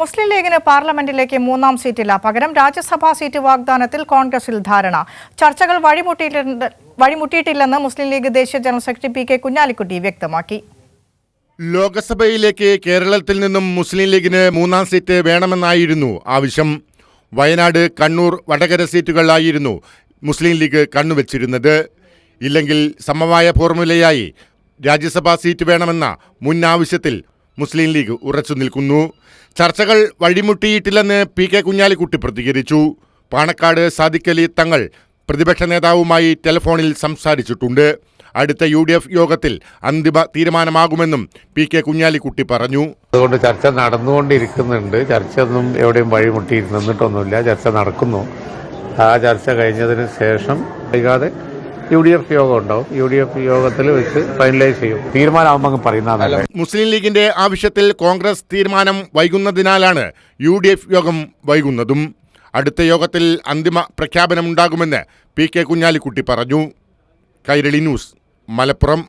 മുസ്ലിം ലീഗിന് പാർലമെന്റിലേക്ക് മൂന്നാം സീറ്റില്ല. പകരം രാജ്യസഭാ സീറ്റ് വാഗ്ദാനത്തിൽ കോൺഗ്രസിൽ ധാരണ. ചർച്ചകൾ വഴിമുട്ടിയിട്ടില്ലെന്ന് മുസ്ലിം ലീഗ് ദേശീയ general secretary P K Kunhalikutty വ്യക്തമാക്കി. ലോക്സഭയിലേക്ക് കേരളത്തിൽ നിന്നും മുസ്ലിം ലീഗിന് മൂന്നാം സീറ്റ് വേണമെന്നായിരുന്നു ആവശ്യം. വയനാട്, കണ്ണൂർ, വടകര സീറ്റുകളിലായിരുന്നു മുസ്ലിം ലീഗ് കണ്ണുവച്ചിരുന്നത്. ഇല്ലെങ്കിൽ സമവായ ഫോർമുലയായി രാജ്യസഭാ സീറ്റ് വേണമെന്ന മുൻ ആവശ്യത്തിൽ മുസ്ലിം ലീഗ് ഉറച്ചു നിൽക്കുന്നു. ചർച്ചകൾ വഴിമുട്ടിയിട്ടില്ലെന്ന് പി കെ കുഞ്ഞാലിക്കുട്ടി പ്രതികരിച്ചു. പാണക്കാട് സാദിഖ് അലി തങ്ങൾ പ്രതിപക്ഷ നേതാവുമായി ടെലിഫോണിൽ സംസാരിച്ചിട്ടുണ്ട്. അടുത്ത UDF യോഗത്തിൽ അന്തിമ തീരുമാനമാകുമെന്നും പി കെ കുഞ്ഞാലിക്കുട്ടി പറഞ്ഞു. അതുകൊണ്ട് ചർച്ച നടന്നുകൊണ്ടിരിക്കുന്നുണ്ട്. ചർച്ചയൊന്നും എവിടെയും വഴിമുട്ടിയിരുന്നിട്ടൊന്നുമില്ല. ചർച്ച നടക്കുന്നു. ആ ചർച്ച കഴിഞ്ഞതിന് ശേഷം വൈകാതെ UDF യോഗം ഉണ്ടാവും. UDF യോഗത്തിൽ വെച്ച് ഫൈനലൈസ് ചെയ്യും. തീരുമാനമാകുമ്പോൾ പറയുന്നതല്ല. മുസ്ലിം ലീഗിന്റെ ആവശ്യത്തിൽ കോൺഗ്രസ് തീരുമാനം വൈകുന്നതിനാലാണ് UDF യോഗം വൈകുന്നതും. അടുത്ത യോഗത്തിൽ അന്തിമ പ്രഖ്യാപനമുണ്ടാകുമെന്ന് പി കെ കുഞ്ഞാലിക്കുട്ടി പറഞ്ഞു. കൈരളി ന്യൂസ്, മലപ്പുറം.